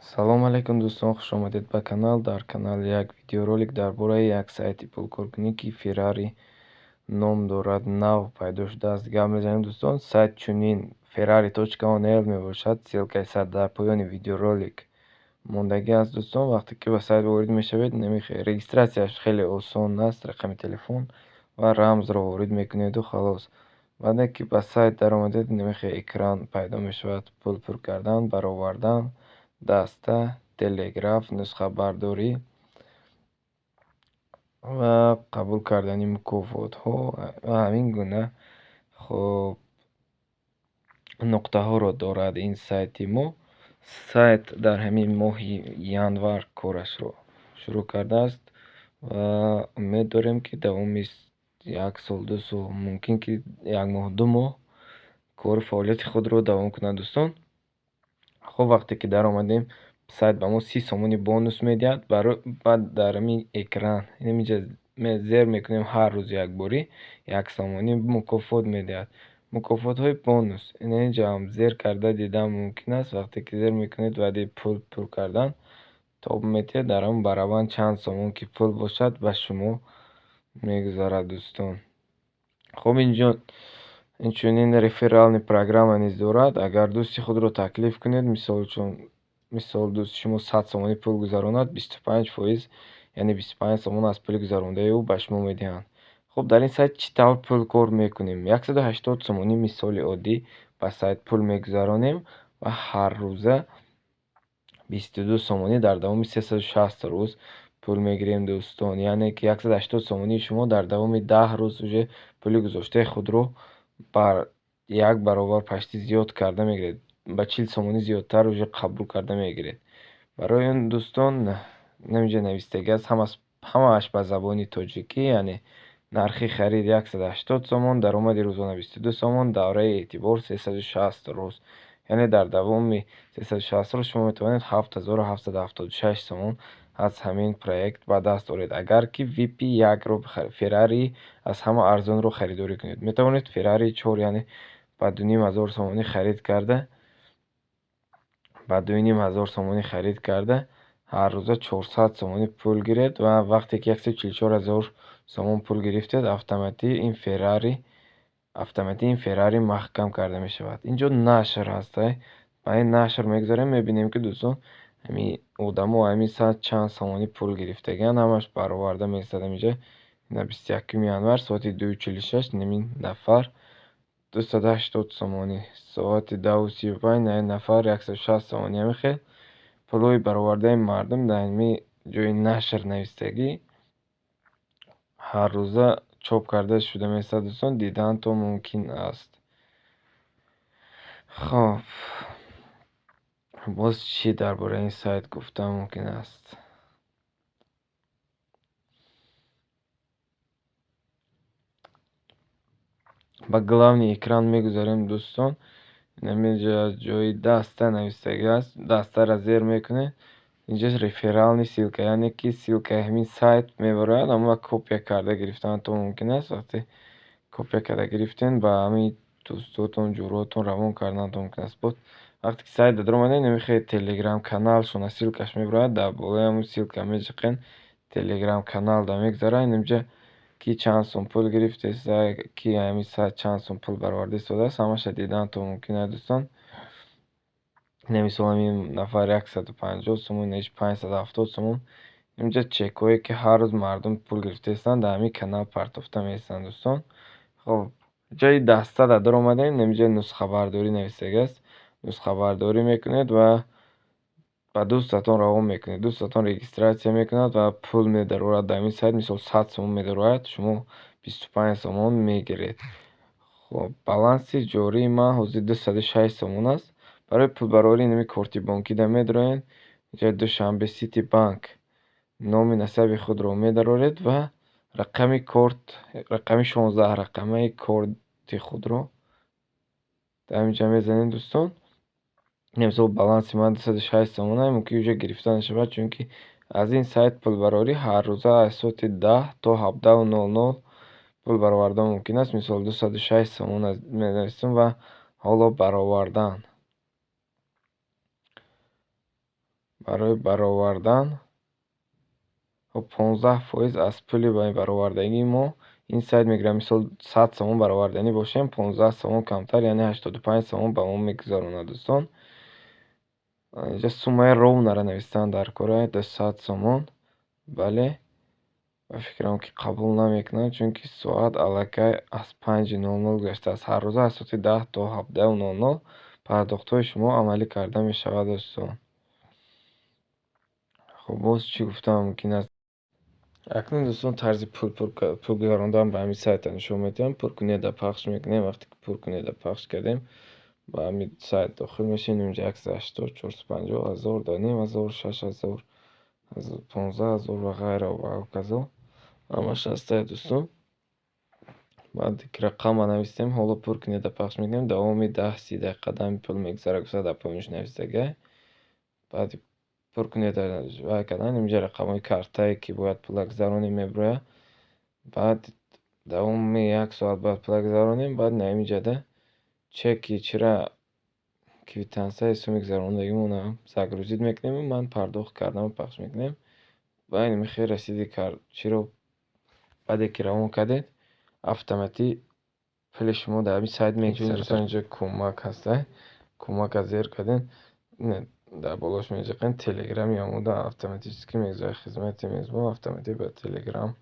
салом алайкум дӯстон, хушомадед ба канал. Дар канал як видеоролик дар бораи як сайти пулкоркунӣ ки Феррари ном дорад, нав пайдо шудааст, гап мезанем дӯстон. Сайт чунин ferrari.nl мебошад. Ссилкаи сайт дар поёни видеоролик мондагӣ аст дӯстон. Вақте ки ба сайт ворид мешавед, регистратсияш хеле осон аст. Рақами телефон ва рамзро ворид мекунеду халос. баъде ки ба сайт даромадед, экран пайдо мешавад. Пул пур кардан, баровардан, даста, телеграф, нусхабардорӣ ва қабул кардани мукофотҳо ва ҳамин гуна хоб нуқтаҳоро дорад ин сайти мо. Сайт дар ҳамин моҳи январ корашро шурӯъ кардааст ва умед дорем ки давоми 1 сол 2 сол, мумкин ки 1 моҳ 2 моҳ кори фаъолияти худро давом кунад дӯстон. хуб, вақте ки даромадем, сайт ба мо 30 сомони бонус медиҳад. Баъд дар ҳамин экран инҷа зер мекунем ҳар рӯз якборӣ 1 сомонӣ мукофот медиҳад. Мукофотҳои бонус инҷаам зер карда дидан мумкин аст. Вақте ки зер мекунед ваъдаи пул пур кардан тоб метиҳад, дар ҳамон барабанд чанд сомон ки пул бошад ба шумо мегузарад дӯстон. хуб, инҷо инчунин реферални программа низ дорад. Агар дӯсти худро таклиф кунед, мисол дӯсти шумо 100 сомонӣ пул гузаронад, 25%, яъне 25 сомон аз пули гузаронадаи ӯ ба шумо медиҳанд. хуб, дар ин сайт чӣ тавр пул кор мекунем? 180 сомонӣ мисоли оддӣ ба сайт пул мегузаронем ва ҳаррӯза 22 сомонӣ дар давоми 360 рӯз пул мегирем дӯстон. Яъне ки 180 сомонии шумо дар давоми 10 рӯз уже пули гузоштаи худро бар 1 баробар пашти зиёд карда мегиред. Ба 40 сомонӣ зиёдтар уже қабул карда мегиред. Барои он дӯстон, инҷа навистагӣ аст, ҳамааш ба забони тоҷикӣ, яъне нархи харид 180 сомон, даромади рӯзона 22 сомон, давраи эътибор 360 рӯз. яъне дар давоми 360 рӯз шумо метавонед 7776 сомон аз ҳамин проект ба даст оред. Агар ки VIP1-ро Ferrari аз ҳама арзонро харидорӣ кунед, метавонед Ferrari 4, яъне ба 2500 сомонӣ харид карда ҳаррӯза 400 сомонӣ пул гиред ва вақте ки 144000 сомон пул гирифтед, автоматӣ ин Ferrari маҳкам карда мешавад. инҷо нашр ҳаст. Ба ин нашр мегузарем, мебинем ки дӯстон ҳамин одамо ҳамин сайт чанд сомонӣ пул гирифтагианд, ҳамааш бароварда меистад. инҷа 21 январ соати 2:46 ними нафар 280 сомонӣ, соати 2:35 наи нафар 160 сомонӣ. ҳамин хел пулҳои баровардаи мардум дар ҳамин ҷойи нашр навистагӣ ҳаррӯза чоп карда шуда меистад дӯстон, дидан то мумкин аст. хоб, боз чӣ дар бораи ин сайт гуфтан мумкин аст? ба главни экран мегузарем дӯстон. инҷа ҷои даста навистагӣ аст. Дастаро зер мекунед, инҷа реферални ссилка, яъне ки ссилкаи ҳамин сайт мебарояд, аммо копия карда гирифтанатон мумкин аст. Вақте копия карда гирифтен, ба ҳамин дӯстотон, ҷуроҳотон равон карданатон мумкин аст. Вақте ки сайт омадем, намехоҳед телеграм каналшона ссилкаш мебарояд, дар болои ҳамун ссилка мечиқен, телеграм каналда мегузарад. инҷа ки чанд сум пул гирифтест, ки ҳамин сайт чанд сум пул бароварда истодааст, ҳамаша диданатон мумкин аст дӯстон. мисол ҳамин нафар 150 сомон, 570 сомон. инҷа чекҳое ки ҳар рӯз мардум пул гирифта истанд, дар ҳамин канал партофта меистанд дӯстон. хоб, ҷои дастада даромадем, инҷа нусхабардорӣ навистагӣ аст. нусхабардорӣ мекунед ва ба дӯстатон равон мекунед. дӯстатон регистратсия мекунад ва пул медарорад дар ҳамин сайт. мисол 100 сомон медарояд, шумо 25 сомон мегиред. хоб, баланси ҷории ман ҳозир 206 сомон аст. барои пулбарорӣ ними корти бонкида медароед. инҷа Душанбе Сити банк номи насаби худро медароред ва рақами 16 рақамаи корти худро дар инҷа мезанед дӯстон. мисол баланси ман 206 сомон аст, мумкин уже гирифта нашавад, чунки аз ин сайт пулбарорӣ ҳаррӯза аз соати 10 то 17:00 пул баровардан мумкин аст. мисол 206 сомон менависем ва ҳоло баровардан. барои баровардан 15% аз пули баровардагии мо ин сайт мегӯяд. Мисол 100 сомон бароварданӣ бошем, 15 сомон камтар, яъне 85 сомон ба мо мегузаронад дӯстон. Инҷа суммаи ровнаро навистаанд дар кора 200 сомон. Бале, ба фикрам ки қабул намекунад, чунки соат аллакай аз 5:00 гуштааст. Ҳар рӯза аз соати 10 то 17:00 пардохтҳои шумо амалӣ карда мешавад дӯстон. Хуб, боз чӣ гуфтам мумкин аст. Акнун дӯстон тарзи пул гузарондан ба ҳамин сайта нишон медиҳам. Пуркунеда пахш мекунем. Вақте ки пуркунеда пахш кардем, ба ҳамин сайт дохил мешавем. Инҷа 180, 450, 1000, 2500, 6000, 15000 ва ғайра ва ҳоказо. Ҳамаш ҳастае дӯстон. Баъд ки рақамро навистем, ҳоло пуркунеда пахш мекунем. Давоми 10-30 дақиқа дами пул мегузарад. Гуфта дар помоиш навистагай. Баъди пуркунеда вай кардан, инҷа рақамҳои картае ки бояд пула гузаронем мебирояд. Баъд давоми 1 соат бояд пула гузаронем. Баъд наминҷада чеки чира квитансияи суми гузарондагимонро загрузид мекунем. Ман пардохт кардамро пахш мекунем. Ва ин мехел расиди чиро баъде ки равон кардед, автоматӣ пули шумо дар ҳамин сайт мегузарад. Инҷа кӯмак ҳаста. Кӯмакро зер кардем, дар болош мечиқем телеграми омода автоматически мегузарад. Хизмати мезбон автоматик ба телеграм